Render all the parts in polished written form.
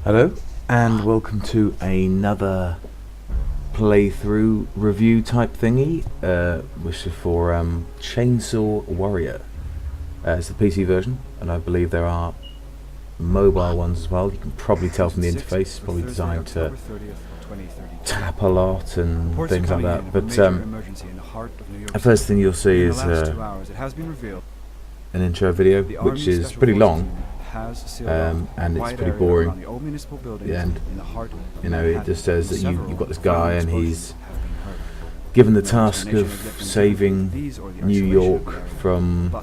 Hello, and welcome to another playthrough review type thingy, which is for Chainsaw Warrior. It's the PC version, and I believe there are mobile ones as well. You can probably tell from the interface, it's probably designed to tap a lot and things like that. But the first thing you'll see is an intro video, which is pretty long. And it's pretty boring. And you know, it just says that you've got this guy and he's given the task of saving New York from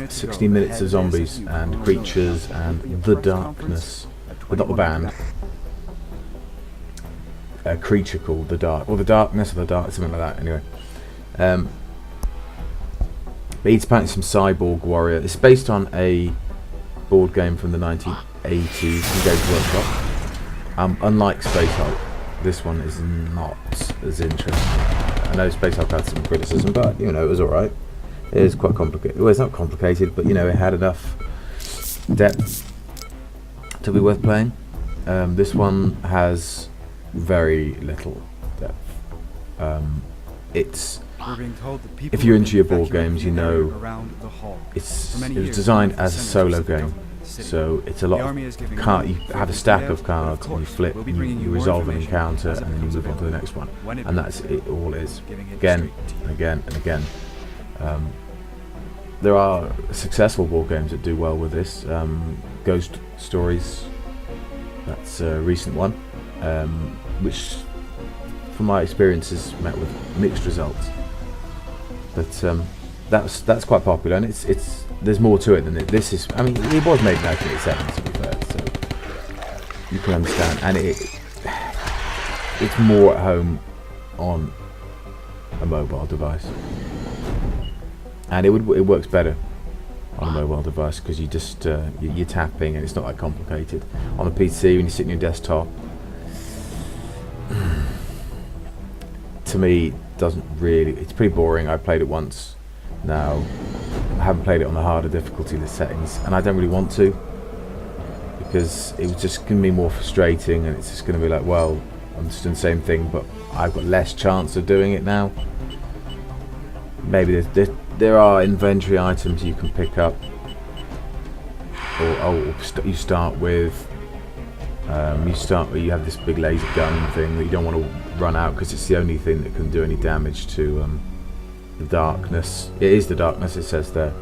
60 minutes of zombies and creatures and the darkness, but not the band. A creature called the Dark, or the Darkness, or the Dark, something like that. Anyway, but he's apparently some cyborg warrior. It's based on a board game from the 1980s from Games Workshop. Unlike Space Hulk, this one is not as interesting. I know Space Hulk had some criticism, but you know, it was alright. It is quite complicated. Well, it's not complicated, but you know, it had enough depth to be worth playing. This one has very little depth. It's if you're into your board games, you know it was designed as a solo game, so it's a lot of card. You have a stack of cards, and you flip, you resolve an encounter, and then you move on to the next one, and that's it. All is again and again and again. There are successful board games that do well with this. Ghost Stories, that's a recent one, which, from my experiences, met with mixed results. But that's quite popular, and it's there's more to it than it. This is, I mean, it was made in 1987, to be fair, so you can understand, and it's more at home on a mobile device, and it works better on a mobile device because you just you're tapping, and it's not that complicated. On a PC, when you sit on your desktop, to me, doesn't really. It's pretty boring. I played it once. Now I haven't played it on the harder difficulty settings, and I don't really want to, because it was just going to be more frustrating, and it's just going to be like, well, I'm just doing the same thing, but I've got less chance of doing it now. Maybe there are inventory items you can pick up, or you start with. You have this big laser gun thing that you don't want to run out because it's the only thing that can do any damage to the darkness. It is the darkness, it says there.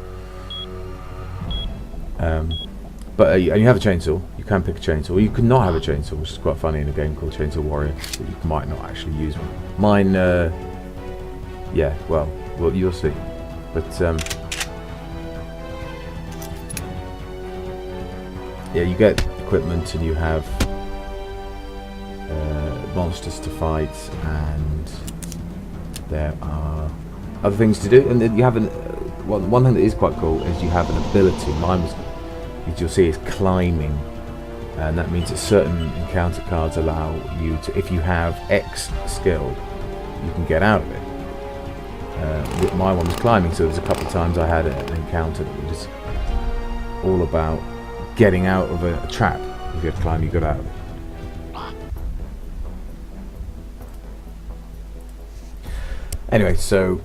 But and you have a chainsaw. You can pick a chainsaw. Or you can not have a chainsaw, which is quite funny in a game called Chainsaw Warrior. But you might not actually use one. Mine, yeah, well, you'll see. But yeah, you get equipment and you have monsters to fight, and there are other things to do, and then you have one thing that is quite cool is you have an ability. Mine was, as you'll see, is climbing, and that means that certain encounter cards allow you to, if you have X skill, you can get out of it. My one was climbing, so there's a couple of times I had an encounter that was all about getting out of a trap. If you had to climb, you got out of it. Anyway, so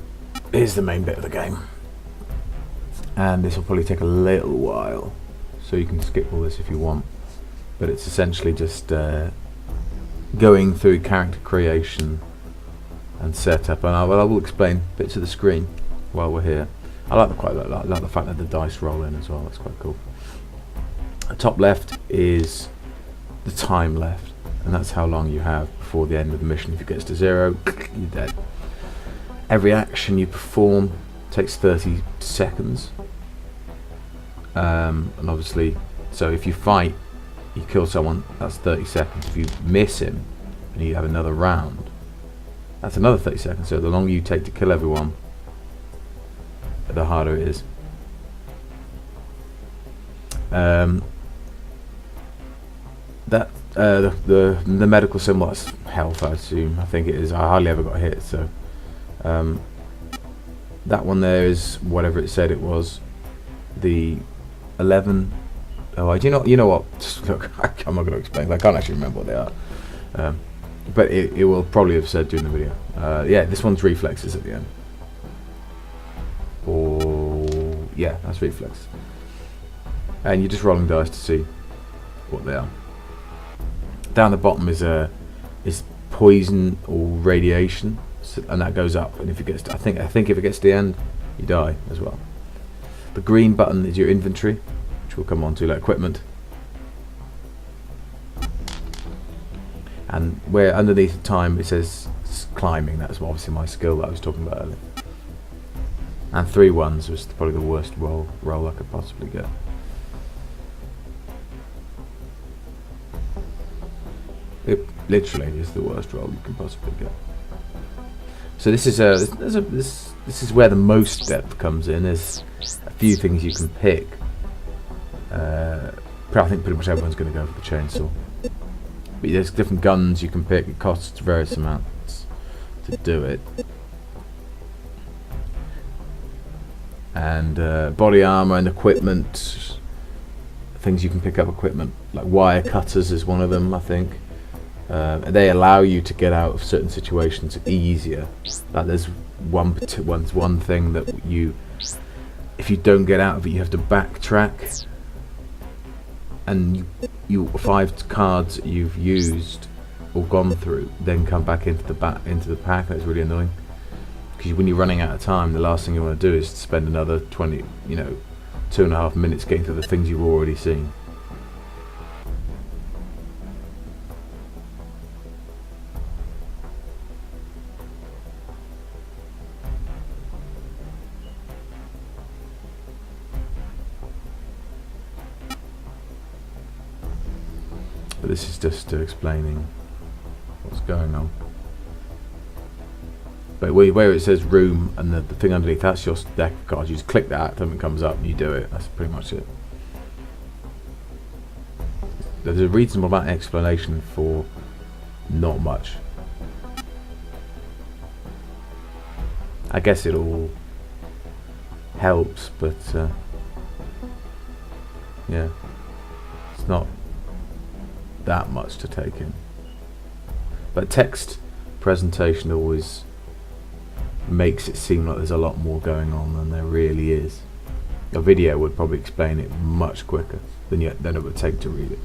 here's the main bit of the game, and this will probably take a little while, so you can skip all this if you want, but it's essentially just going through character creation and setup, and I will explain bits of the screen while we're here. I like the fact that the dice roll in as well. That's quite cool. The top left is the time left, and that's how long you have before the end of the mission. If it gets to 0, you're dead. Every action you perform takes 30 seconds, and obviously, so if you fight, you kill someone, that's 30 seconds. If you miss him and you have another round, that's another 30 seconds. So the longer you take to kill everyone, the harder it is. The medical symbol, that's health, I assume. I think it is. I hardly ever got hit, so that one there is whatever it said it was. The 11 Oh, do you know what? Just look, I'm not going to explain. I can't actually remember what they are. But it will probably have said during the video. Yeah, this one's reflexes at the end. Or yeah, that's reflex. And you're just rolling dice to see what they are. Down the bottom is poison or radiation, and that goes up. And if it gets, I think if it gets to the end, you die as well. The green button is your inventory, which we'll come on to, like equipment. And where underneath the time it says climbing, that's obviously my skill that I was talking about earlier. And 3 1s was probably the worst roll I could possibly get. It literally is the worst roll you can possibly get. So this is this is where the most depth comes in. There's a few things you can pick. I think pretty much everyone's going to go for the chainsaw. But there's different guns you can pick. It costs various amounts to do it. And body armor and equipment. Things you can pick up equipment like wire cutters is one of them, I think. They allow you to get out of certain situations easier. Like there's one thing that if you don't get out of it, you have to backtrack, and you 5 cards you've used or gone through then come back into the pack. That's really annoying, because when you're running out of time, the last thing you want to do is spend another 2.5 minutes getting through the things you've already seen. But this is just explaining what's going on. But where it says room and the thing underneath, that's your deck of cards. You just click that, something comes up, and you do it. That's pretty much it. There's a reasonable amount of explanation for not much. I guess it all helps, but yeah, it's not that much to take in. But text presentation always makes it seem like there's a lot more going on than there really is. A video would probably explain it much quicker than it would take to read it.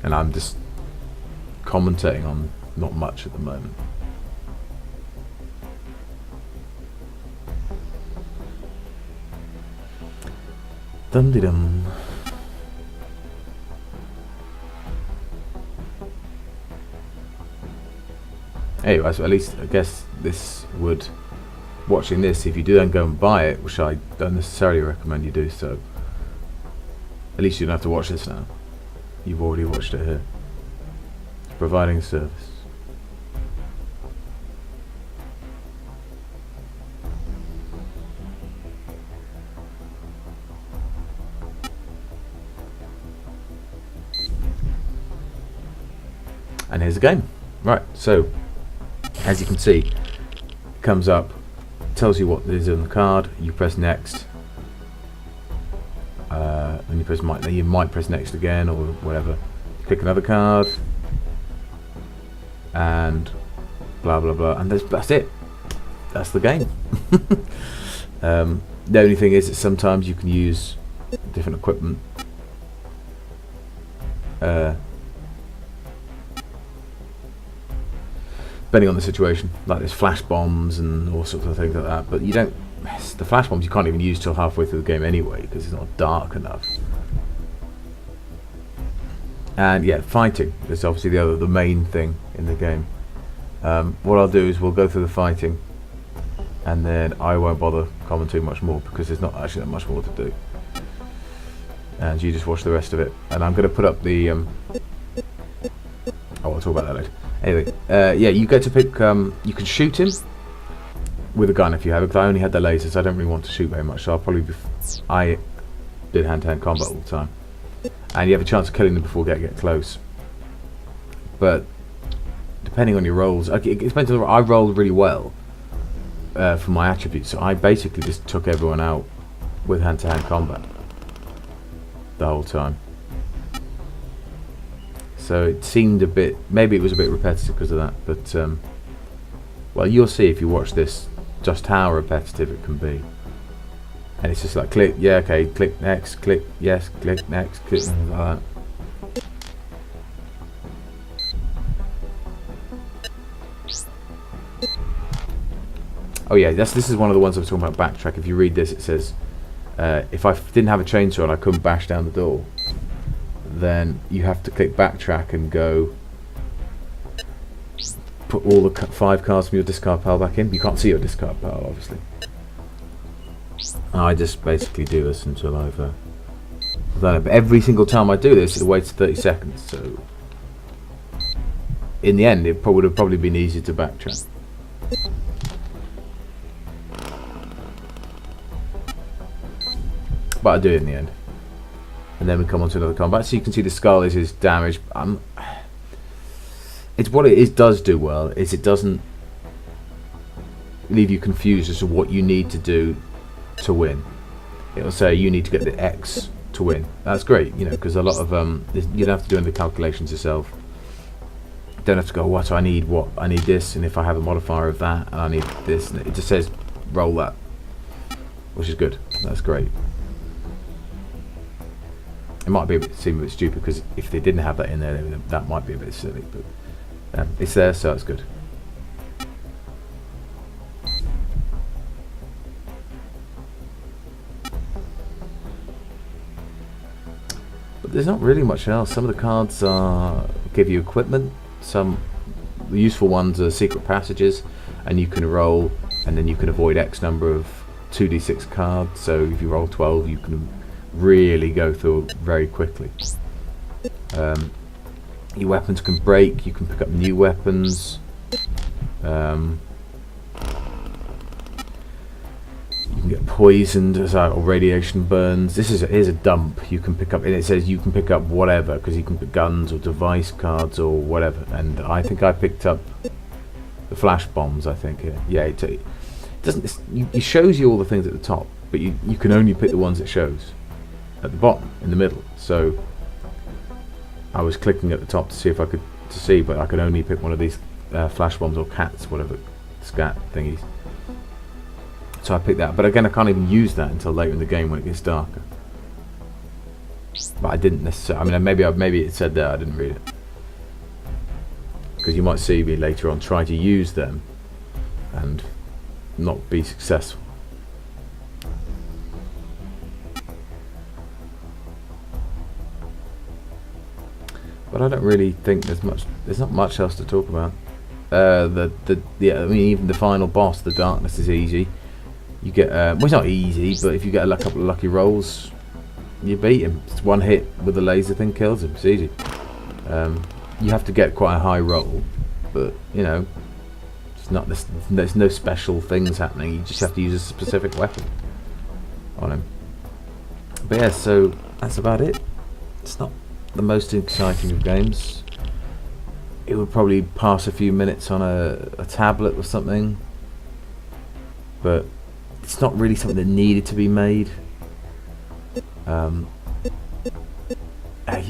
And I'm just commentating on not much at the moment. Dum-de-dum. Anyway, so at least I guess this would, watching this, if you do then go and buy it, which I don't necessarily recommend you do so, at least you don't have to watch this now. You've already watched it here. It's providing a service. And here's the game. Right, so as you can see, it comes up, tells you what is on the card. You press next, and you might press next again or whatever. Click another card, and blah blah blah, and that's it. That's the game. The only thing is that sometimes you can use different equipment. Depending on the situation, like there's flash bombs and all sorts of things like that, but you don't. The flash bombs you can't even use till halfway through the game anyway, because it's not dark enough. And yeah, fighting is obviously the main thing in the game. What I'll do is we'll go through the fighting, and then I won't bother commenting much more because there's not actually that much more to do. And you just watch the rest of it. And I'm going to put up the. Oh, I'll talk about that later. Anyway, yeah, you get to pick. You can shoot him with a gun if you have it. Because I only had the lasers, I don't really want to shoot very much. So I'll probably I did hand-to-hand combat all the time, and you have a chance of killing them before they get close. But depending on your rolls, it depends. I rolled really well for my attributes. So I basically just took everyone out with hand-to-hand combat the whole time. So it seemed a bit, maybe it was a bit repetitive because of that, but well, you'll see if you watch this just how repetitive it can be. And it's just like click, yeah, okay, click next, click, yes, click next, click, like that. Oh yeah, this is one of the ones I was talking about, backtrack. If you read this, it says if I didn't have a chainsaw and I couldn't bash down the door, then you have to click backtrack and go put all the 5 cards from your discard pile back in. You can't see your discard pile, obviously. I just basically do this until I've done it. But every single time I do this, it waits 30 seconds. So in the end, it would have probably been easier to backtrack. But I do it in the end. And then we come on to another combat. So you can see the skull is his damage. It's what it is, does do well, is it doesn't leave you confused as to what you need to do to win. It'll say you need to get the X to win. That's great, you know, because a lot of you don't have to do any of the calculations yourself. You don't have to go, what I need this, and if I have a modifier of that, and I need this, and it just says roll that, which is good. That's great. It might seem a bit stupid because if they didn't have that in there, that might be a bit silly, but it's there, so it's good. But there's not really much else. Some of the cards give you equipment. Some useful ones are secret passages, and you can roll, and then you can avoid X number of 2d6 cards. So if you roll 12, you can really go through very quickly. Your weapons can break. You can pick up new weapons. You can get poisoned or radiation burns. Here's a dump. You can pick up, and it says you can pick up whatever, because you can pick guns or device cards or whatever. And I think I picked up the flash bombs. I think yeah. It doesn't. It shows you all the things at the top, but you can only pick the ones it shows at the bottom, in the middle. So I was clicking at the top to see if I could see, but I could only pick one of these flash bombs or cats, whatever, scat thingies. So I picked that, but again, I can't even use that until later in the game when it gets darker. But I didn't necessarily. I mean, maybe it said there. I didn't read it, because you might see me later on try to use them and not be successful. But I don't really think there's not much else to talk about. Yeah, I mean, even the final boss, the darkness, is easy. You get well, it's not easy, but if you get a couple of lucky rolls, you beat him. It's one hit with the laser thing kills him. It's easy. You have to get quite a high roll, but you know, it's not. There's no special things happening. You just have to use a specific weapon on him. But yeah, so that's about it. It's not the most exciting of games. It would probably pass a few minutes on a tablet or something, but it's not really something that needed to be made. You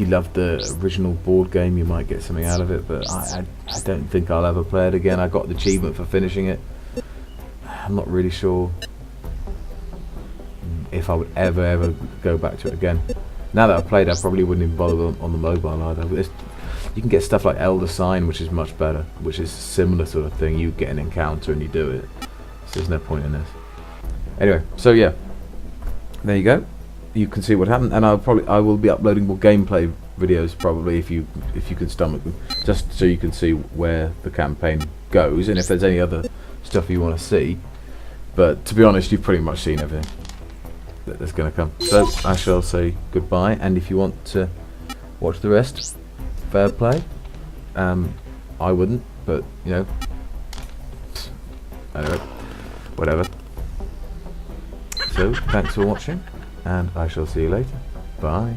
love the original board game, you might get something out of it, but I don't think I'll ever play it again. I got the achievement for finishing it. I'm not really sure if I would ever go back to it again. Now that I've played, I probably wouldn't even bother on the mobile either. You can get stuff like Elder Sign, which is much better, which is a similar sort of thing. You get an encounter and you do it. So there's no point in this. Anyway, so yeah, there you go. You can see what happened, and I will be uploading more gameplay videos probably if you can stomach them, just so you can see where the campaign goes and if there's any other stuff you want to see. But to be honest, you've pretty much seen everything that's going to come. So I shall say goodbye, and if you want to watch the rest, fair play. I wouldn't, but you know, anyway, whatever. So thanks for watching, and I shall see you later. Bye.